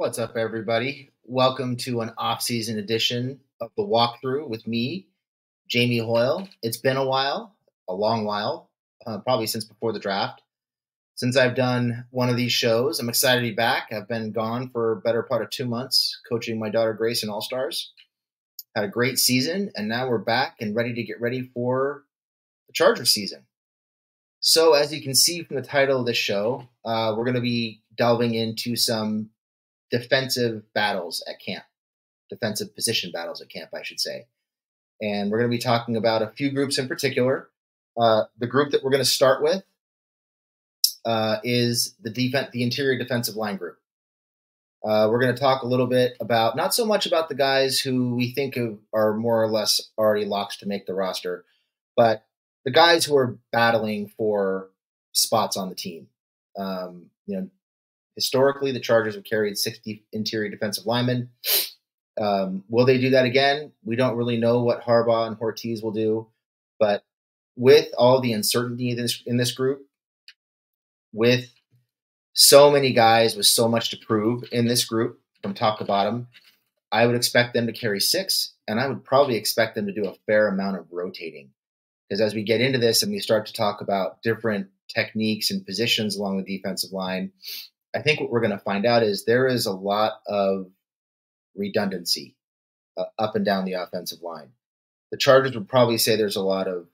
What's up, everybody? Welcome to an off-season edition of the walkthrough with me, Jamie Hoyle. It's been a while, a long while, probably since before the draft. Since I've done one of these shows, I'm excited to be back. I've been gone for a better part of 2 months, coaching my daughter Grace in All-Stars. Had a great season, and now we're back and ready to get ready for the Chargers season. So, as you can see from the title of this show, we're going to be delving into some defensive battles at camp, defensive position battles at camp, I should say. And we're going to be talking about a few groups in particular. The group that we're going to start with is the interior defensive line group. We're going to talk a little bit about, not so much about the guys who we think are more or less already locks to make the roster, but the guys who are battling for spots on the team. Historically, the Chargers have carried 60 interior defensive linemen. Will they do that again? We don't really know what Harbaugh and Ortiz will do. But with all the uncertainty in this group, with so many guys with so much to prove in this group from top to bottom, I would expect them to carry 6, and I would probably expect them to do a fair amount of rotating. Because as we get into this and we start to talk about different techniques and positions along the defensive line, I think what we're going to find out is there is a lot of redundancy up and down the offensive line. The Chargers would probably say there's a lot of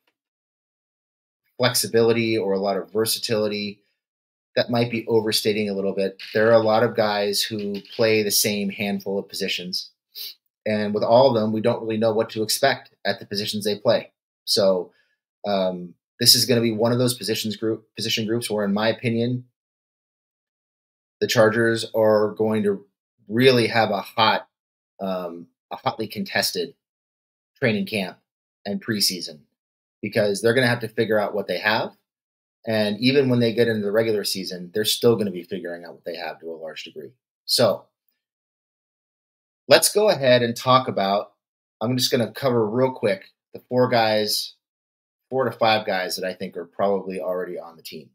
flexibility or a lot of versatility. That might be overstating a little bit. There are a lot of guys who play the same handful of positions. And with all of them, we don't really know what to expect at the positions they play. So this is going to be one of those position groups where, in my opinion, the Chargers are going to really have a hotly contested training camp and preseason, because they're going to have to figure out what they have. And even when they get into the regular season, they're still going to be figuring out what they have to a large degree. So let's go ahead and talk about, I'm just going to cover real quick the 4 to 5 guys that I think are probably already on the team.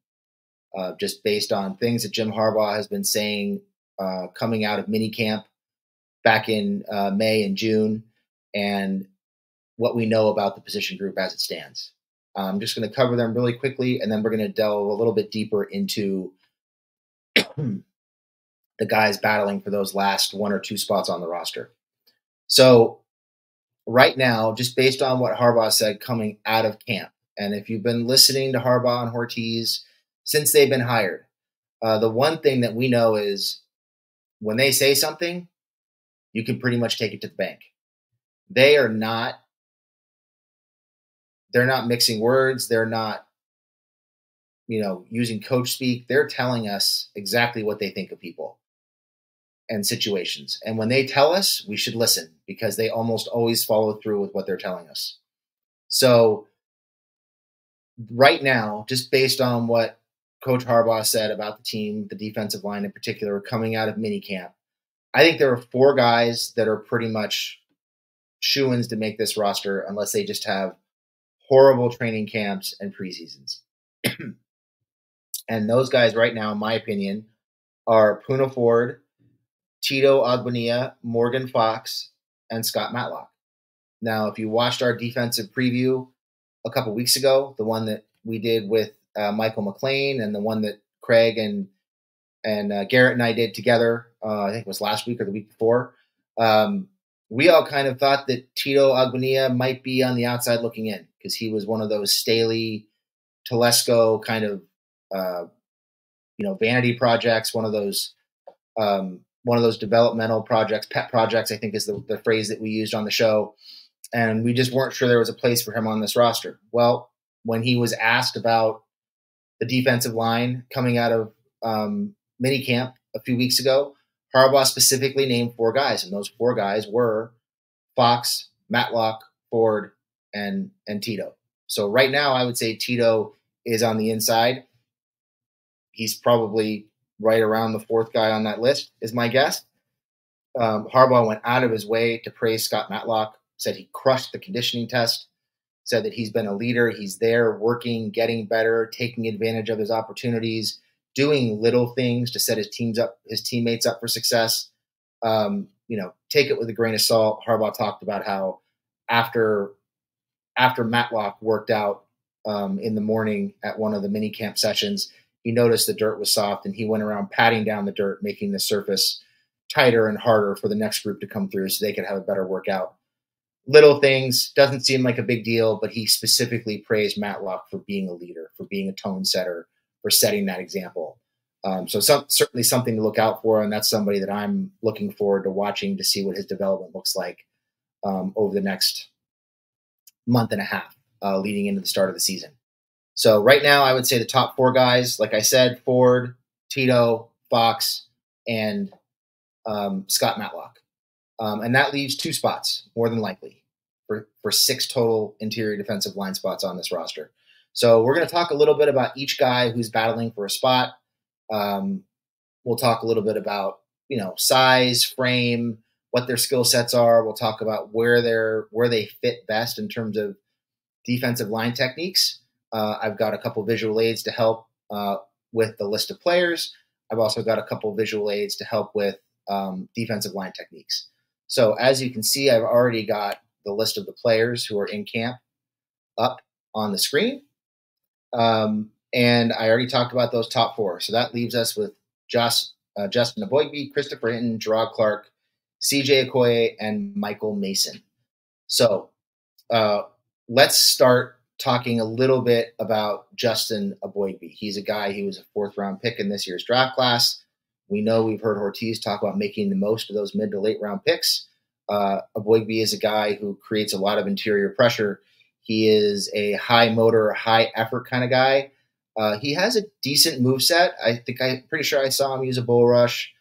Just based on things that Jim Harbaugh has been saying coming out of minicamp back in May and June, and what we know about the position group as it stands. I'm just going to cover them really quickly, and then we're going to delve a little bit deeper into the guys battling for those last 1 or 2 spots on the roster. So right now, just based on what Harbaugh said coming out of camp, and if you've been listening to Harbaugh and Ortiz since they've been hired, the one thing that we know is when they say something, you can pretty much take it to the bank. They're not mixing words. They're not, using coach speak. They're telling us exactly what they think of people and situations. And when they tell us, we should listen, because they almost always follow through with what they're telling us. So right now, just based on what Coach Harbaugh said about the team, the defensive line in particular, coming out of minicamp, I think there are 4 guys that are pretty much shoo-ins to make this roster unless they just have horrible training camps and preseasons. And those guys right now, in my opinion, are Poona Ford, Tito Ogbonnia, Morgan Fox, and Scott Matlock. Now, if you watched our defensive preview a couple weeks ago, the one that we did with Michael McLean, and the one that Craig and Garrett and I did together, I think it was last week or the week before, we all kind of thought that Tito Ogbonnia might be on the outside looking in, because he was one of those Staley, Telesco kind of, vanity projects, one of those developmental projects, pet projects, I think is the phrase that we used on the show. And we just weren't sure there was a place for him on this roster. Well, when he was asked about the defensive line coming out of minicamp a few weeks ago, Harbaugh specifically named 4 guys, and those 4 guys were Fox, Matlock, Ford, and Tito. So right now, I would say Tito is on the inside. He's probably right around the 4th guy on that list, is my guess. Harbaugh went out of his way to praise Scott Matlock, said he crushed the conditioning test, said that he's been a leader. He's there working, getting better, taking advantage of his opportunities, doing little things to set his teammates up for success. take it with a grain of salt. Harbaugh talked about how after Matlock worked out in the morning at one of the mini camp sessions, he noticed the dirt was soft and he went around patting down the dirt, making the surface tighter and harder for the next group to come through so they could have a better workout. Little things, doesn't seem like a big deal, but he specifically praised Matlock for being a leader, for being a tone setter, for setting that example. Certainly something to look out for, and that's somebody that I'm looking forward to watching to see what his development looks like over the next month and a half leading into the start of the season. So right now, I would say the top 4 guys, like I said, Ford, Tito, Fox, and Scott Matlock. And that leaves 2 spots, more than likely, for 6 total interior defensive line spots on this roster. So we're going to talk a little bit about each guy who's battling for a spot. We'll talk a little bit about, size, frame, what their skill sets are. We'll talk about where they fit best in terms of defensive line techniques. I've got a couple visual aids to help with the list of players. I've also got a couple visual aids to help with defensive line techniques. So as you can see, I've already got the list of the players who are in camp up on the screen. And I already talked about those top 4. So that leaves us with Justin Eboigbe, Christopher Hinton, Gerard Clark, CJ Okoye, and Michael Mason. So let's start talking a little bit about Justin Eboigbe. He's a guy who was a 4th round pick in this year's draft class. We know we've heard Ortiz talk about making the most of those mid to late round picks. Eboigbe is a guy who creates a lot of interior pressure. He is a high motor, high effort kind of guy. He has a decent moveset. I'm pretty sure I saw him use a bull rush,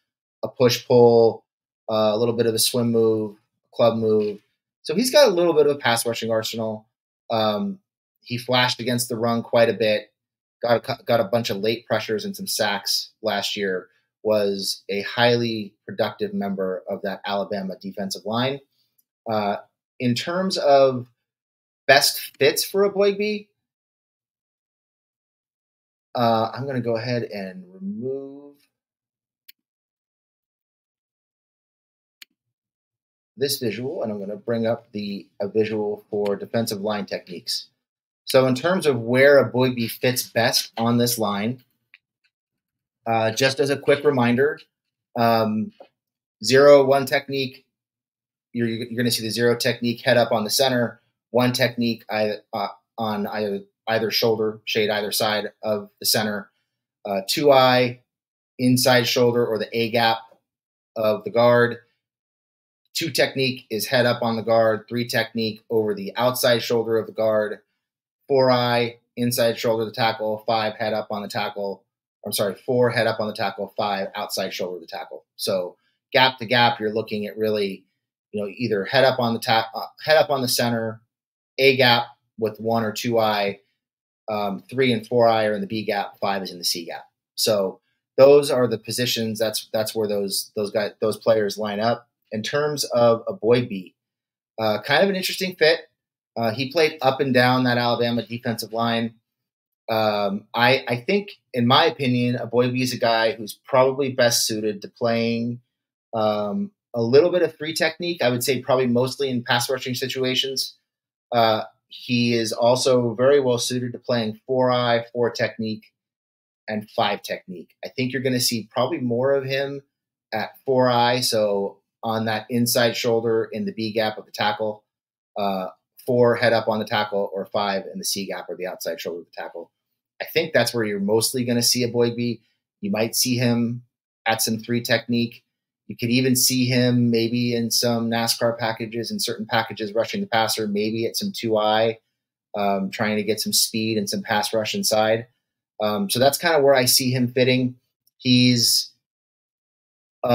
a push pull, a little bit of a swim move, a club move. So he's got a little bit of a pass rushing arsenal. He flashed against the run quite a bit, got a bunch of late pressures and some sacks last year, was a highly productive member of that Alabama defensive line. In terms of best fits for Eboigbe, I'm going to go ahead and remove this visual, and I'm going to bring up a visual for defensive line techniques. So in terms of where Eboigbe fits best on this line, just as a quick reminder, 0-1 technique, you're going to see the 0 technique head up on the center, 1 technique on either shoulder, shade either side of the center, 2-eye, inside shoulder or the A gap of the guard. 2 technique is head up on the guard, 3 technique over the outside shoulder of the guard, 4-eye, inside shoulder of the tackle, 5 head up on the tackle. 4 head up on the tackle, 5 outside shoulder of the tackle. So gap to gap, you're looking at really, either head up on the center, A gap with 1 or 2-eye, 3 and 4-eye are in the B gap, 5 is in the C gap. So those are the positions. That's where those players line up. In terms of Eboigbe, kind of an interesting fit. He played up and down that Alabama defensive line. I think, in my opinion, Eboigbe is a guy who's probably best suited to playing a little bit of 3 technique. I would say probably mostly in pass rushing situations. He is also very well suited to playing 4-eye, 4 technique, and 5 technique. I think you're going to see probably more of him at 4-eye, so on that inside shoulder in the B gap of the tackle, 4 head up on the tackle, or 5 in the C gap or the outside shoulder of the tackle. I think that's where you're mostly going to see Eboigbe. You might see him at some 3 technique. You could even see him maybe in some NASCAR packages and certain packages rushing the passer, maybe at some 2-eye, trying to get some speed and some pass rush inside. So that's kind of where I see him fitting. He's he's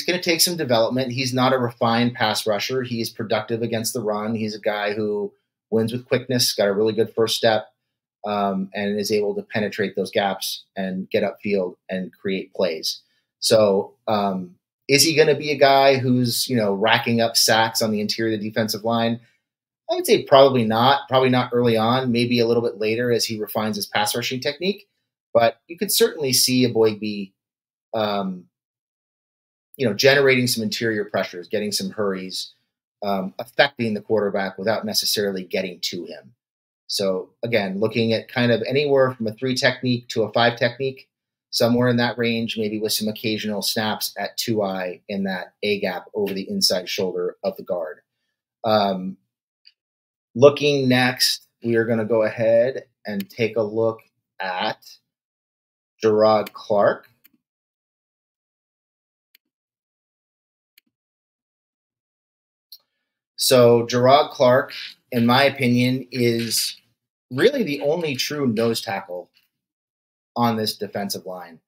going to take some development. He's not a refined pass rusher. He's productive against the run. He's a guy who wins with quickness, got a really good first step, and is able to penetrate those gaps and get upfield and create plays. So is he going to be a guy who's, racking up sacks on the interior of the defensive line? I would say probably not early on, maybe a little bit later as he refines his pass rushing technique. But you could certainly see Eboigbe generating some interior pressures, getting some hurries, affecting the quarterback without necessarily getting to him. So again, looking at kind of anywhere from a 3 technique to a 5 technique, somewhere in that range, maybe with some occasional snaps at 2-eye in that A gap over the inside shoulder of the guard. Um, Looking next, we are going to go ahead and take a look at Gerard Clark. So Gerard Clark, in my opinion, is really the only true nose tackle on this defensive line.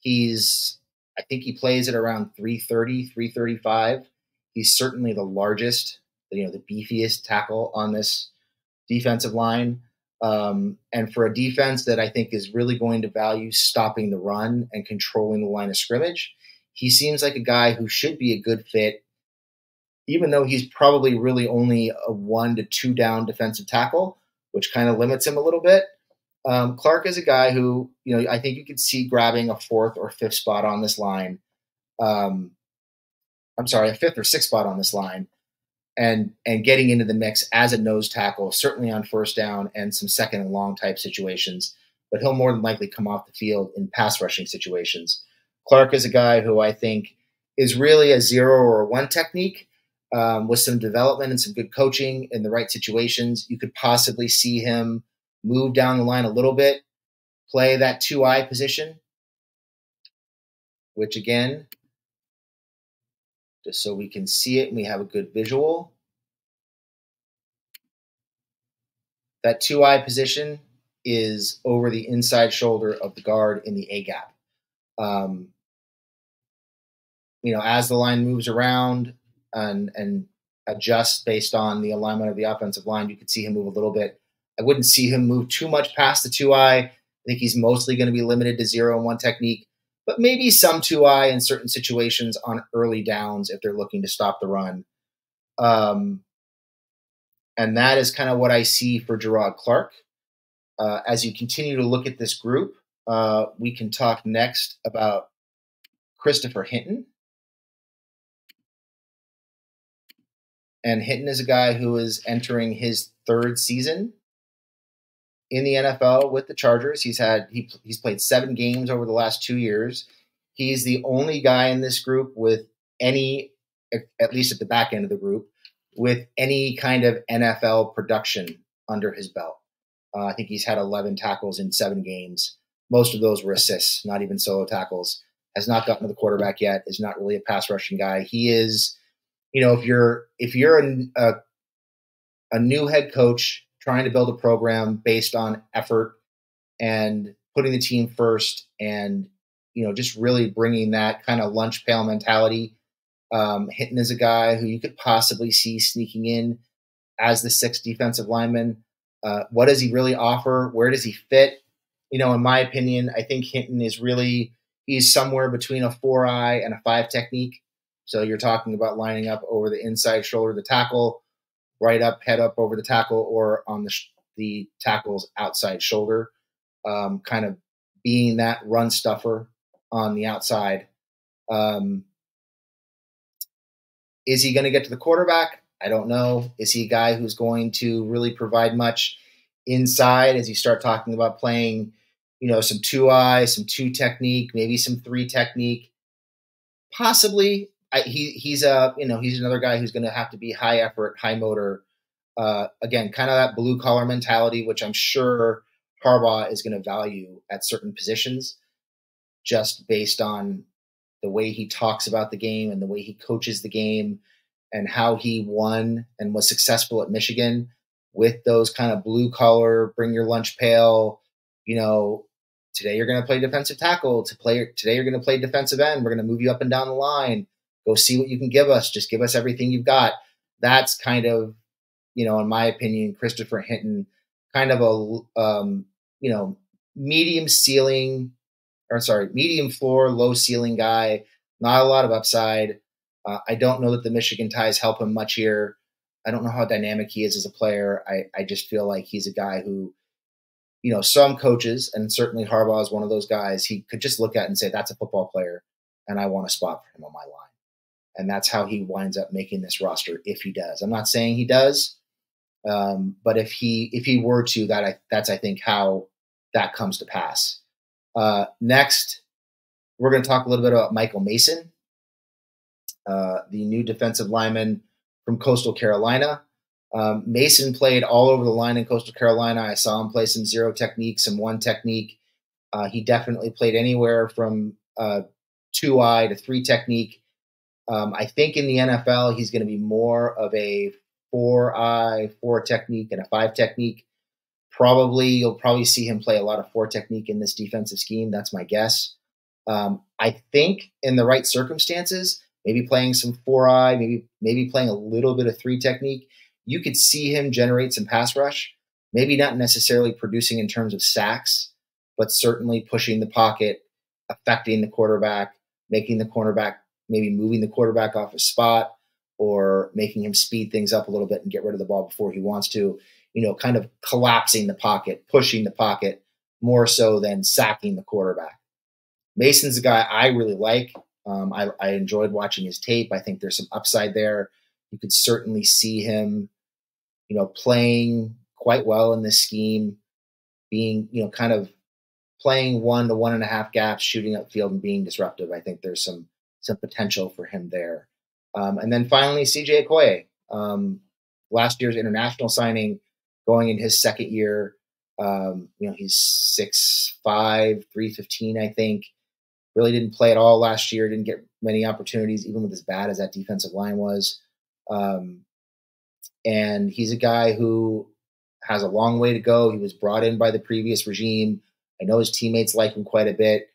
I think he plays at around 330, 335. He's certainly the largest, the beefiest tackle on this defensive line. And for a defense that I think is really going to value stopping the run and controlling the line of scrimmage, he seems like a guy who should be a good fit, even though he's probably really only a 1 to 2 down defensive tackle, which kind of limits him a little bit. Clark is a guy who, I think you could see grabbing a 4th or 5th spot on this line. I'm sorry, a 5th or 6th spot on this line, and getting into the mix as a nose tackle, certainly on first down and some second and long type situations. But he'll more than likely come off the field in pass rushing situations. Clark is a guy who I think is really a 0 or a 1 technique. With some development and some good coaching in the right situations, you could possibly see him move down the line a little bit, play that 2-eye position, which again, just so we can see it and we have a good visual, that 2-eye position is over the inside shoulder of the guard in the A gap. As the line moves around and adjusts based on the alignment of the offensive line, you could see him move a little bit. I wouldn't see him move too much past the 2-eye. I think he's mostly going to be limited to 0 and 1 technique, but maybe some 2-eye in certain situations on early downs if they're looking to stop the run. And that is kind of what I see for Gerard Clark. As you continue to look at this group, we can talk next about Christopher Hinton. And Hinton is a guy who is entering his 3rd season in the NFL with the Chargers. He's played 7 games over the last 2 years. He's the only guy in this group with any, at least at the back end of the group, with any kind of NFL production under his belt. I think he's had 11 tackles in 7 games. Most of those were assists, not even solo tackles. Has not gotten to the quarterback yet. Is not really a pass rushing guy. He is, if you're a new head coach trying to build a program based on effort and putting the team first, and just really bringing that kind of lunch pail mentality, Hinton is a guy who you could possibly see sneaking in as the 6th defensive lineman. What does he really offer? Where does he fit? In my opinion, I think Hinton he's somewhere between a 4-eye and a 5 technique. So you're talking about lining up over the inside shoulder of the tackle, right up, head up over the tackle, or on the tackle's outside shoulder, kind of being that run stuffer on the outside. Is he going to get to the quarterback? I don't know. Is he a guy who's going to really provide much inside as you start talking about playing, some 2-eye, some 2 technique, maybe some 3 technique? Possibly. He's another guy who's going to have to be high effort, high motor. Again, kind of that blue collar mentality, which I'm sure Harbaugh is going to value at certain positions, just based on the way he talks about the game and the way he coaches the game and how he won and was successful at Michigan with those kind of blue collar, bring your lunch pail, today you're going to play defensive tackle. Today you're going to play defensive end. We're going to move you up and down the line. Go see what you can give us. Just give us everything you've got. That's kind of, in my opinion, Christopher Hinton, kind of a, medium floor, low ceiling guy. Not a lot of upside. I don't know that the Michigan ties help him much here. I don't know how dynamic he is as a player. I just feel like he's a guy who, some coaches, and certainly Harbaugh is one of those guys, he could just look at and say, that's a football player. and I want a spot for him on my line. And that's how he winds up making this roster if he does. I'm not saying he does, but if he were to, that's I think how that comes to pass. Next, we're going to talk a little bit about Michael Mason, the new defensive lineman from Coastal Carolina. Mason played all over the line in Coastal Carolina. I saw him play some zero technique, some one technique. He definitely played anywhere from 2-eye to 3 technique. I think in the NFL, he's going to be more of a 4-eye, 4 technique, and a 5 technique. You'll probably see him play a lot of 4 technique in this defensive scheme. That's my guess. I think in the right circumstances, maybe playing some 4-eye, maybe playing a little bit of 3 technique, you could see him generate some pass rush. Maybe not necessarily producing in terms of sacks, but certainly pushing the pocket, affecting the quarterback, making the cornerback, maybe moving the quarterback off his spot, or making him speed things up a little bit and get rid of the ball before he wants to, kind of collapsing the pocket, pushing the pocket more so than sacking the quarterback. Mason's a guy I really like. I enjoyed watching his tape. I think there's some upside there. You could certainly see him, playing quite well in this scheme, being, kind of playing 1 to 1.5 gaps, shooting upfield and being disruptive. I think there's some potential for him there. And then finally, CJ Okoye, last year's international signing, going in his second year. He's 6'5", 315, I think. Really didn't play at all last year. Didn't get many opportunities, even with as bad as that defensive line was. And he's a guy who has a long way to go. He was brought in by the previous regime. I know his teammates like him quite a bit.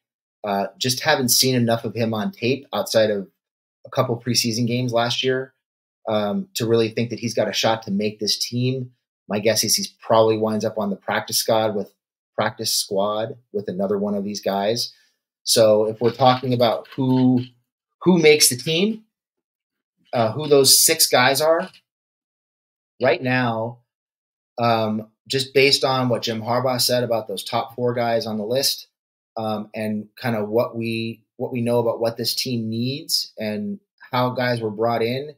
Just haven't seen enough of him on tape outside of a couple preseason games last year to really think that he's got a shot to make this team. My guess is he's probably winds up on the practice squad with another one of these guys. So if we're talking about who makes the team, who those 6 guys are, right now, just based on what Jim Harbaugh said about those top 4 guys on the list, and kind of what we know about what this team needs and how guys were brought in,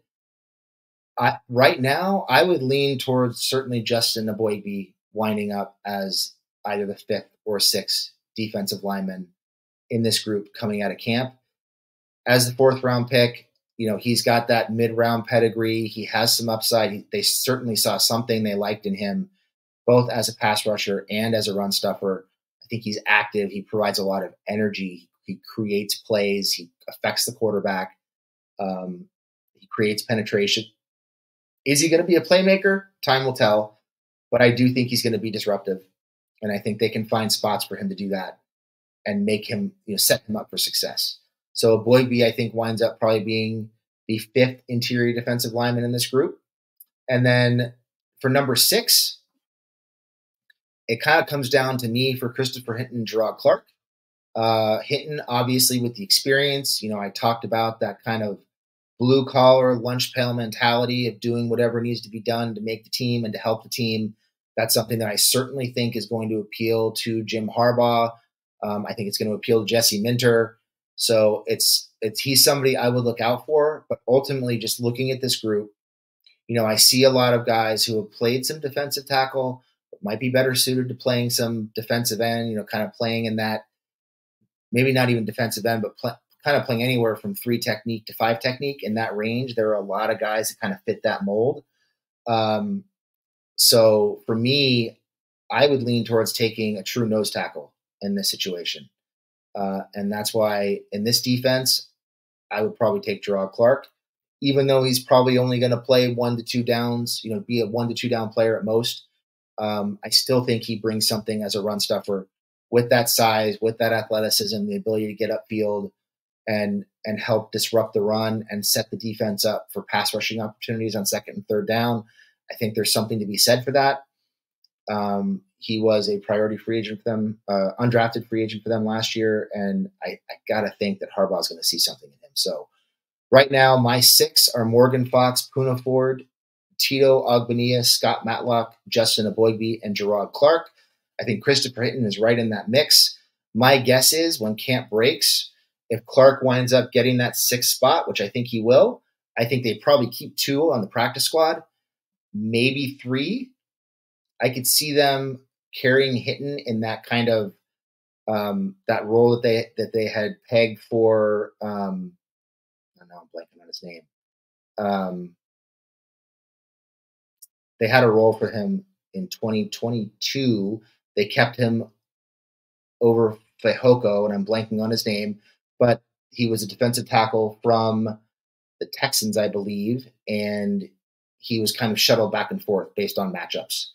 right now I would lean towards certainly Justin Eboigbe winding up as either the 5th or 6th defensive lineman in this group coming out of camp. As the 4th round pick, he's got that mid-round pedigree. He has some upside. They certainly saw something they liked in him, both as a pass rusher and as a run stuffer. I think he's active. He provides a lot of energy. He creates plays. He affects the quarterback. He creates penetration. Is he going to be a playmaker? Time will tell. But I do think he's going to be disruptive. And I think they can find spots for him to do that and make him, set him up for success. So Eboigbe, I think, winds up probably being the 5th interior defensive lineman in this group. And then for number 6, it kind of comes down to me for Christopher Hinton and Gerard Clark. Hinton, obviously, with the experience, I talked about that kind of blue-collar, lunch pail mentality of doing whatever needs to be done to make the team and to help the team. That's something that I certainly think is going to appeal to Jim Harbaugh. I think it's going to appeal to Jesse Minter. So he's somebody I would look out for. But ultimately, just looking at this group, I see a lot of guys who have played some defensive tackle, but might be better suited to playing some defensive end, kind of playing in that, maybe not even defensive end, but kind of playing anywhere from 3 technique to 5 technique in that range. There are a lot of guys that kind of fit that mold. So for me, I would lean towards taking a true nose tackle in this situation. And that's why in this defense, I would probably take Gerard Clark, even though he's probably only going to play 1 to 2 downs, be a 1 to 2 down player at most. I still think he brings something as a run stuffer with that size, with that athleticism, the ability to get upfield and help disrupt the run and set the defense up for pass rushing opportunities on 2nd and 3rd down. I think there's something to be said for that. He was a priority free agent for them, undrafted free agent for them last year, and I got to think that Harbaugh's going to see something in him. So right now, my 6 are Morgan Fox, Poona Ford, Tito Ogbonnia, Scott Matlock, Justin Eboigbe, and Gerard Clark. I think Christopher Hinton is right in that mix. My guess is when camp breaks, If Clark winds up getting that 6th spot, which I think he will, I think they probably keep 2 on the practice squad, maybe 3. I could see them carrying Hinton in that kind of that role that they had pegged for. I know I'm blanking on his name. They had a role for him in 2022. They kept him over Fehoko, and I'm blanking on his name, but he was a defensive tackle from the Texans, I believe, and he was kind of shuttled back and forth based on matchups.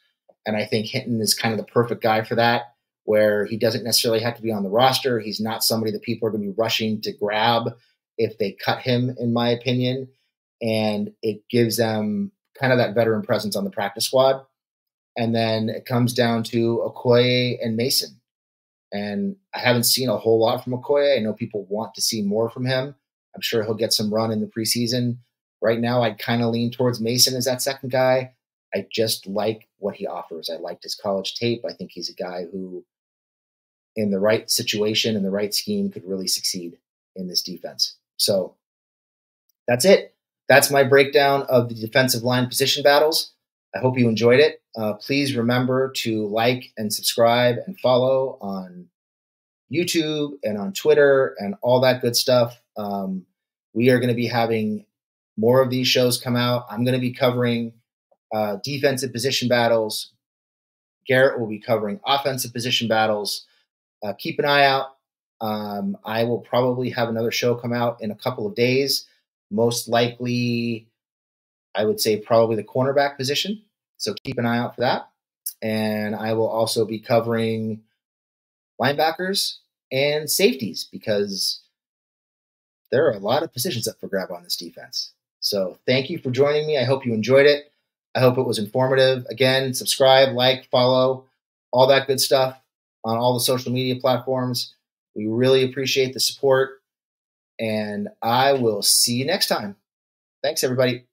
And I think Hinton is kind of the perfect guy for that, where he doesn't necessarily have to be on the roster. He's not somebody that people are going to be rushing to grab if they cut him, in my opinion. And it gives them kind of that veteran presence on the practice squad. And then it comes down to Okoye and Mason. And I haven't seen a whole lot from Okoye. I know people want to see more from him. I'm sure he'll get some run in the preseason. Right now, I'd kind of lean towards Mason as that second guy. I just like what he offers. I liked his college tape. I think he's a guy who, in the right situation and the right scheme, could really succeed in this defense. So that's it. That's my breakdown of the defensive line position battles. I hope you enjoyed it. Please remember to like and subscribe and follow on YouTube and on Twitter and all that good stuff. We are going to be having more of these shows come out. I'm going to be covering defensive position battles. Garrett will be covering offensive position battles. Keep an eye out. I will probably have another show come out in a couple of days. Most likely, I would say probably the cornerback position. So keep an eye out for that. And I will also be covering linebackers and safeties because there are a lot of positions up for grab on this defense. So thank you for joining me. I hope you enjoyed it. I hope it was informative. Again, subscribe, like, follow, all that good stuff on all the social media platforms. We really appreciate the support, and I will see you next time. Thanks, everybody.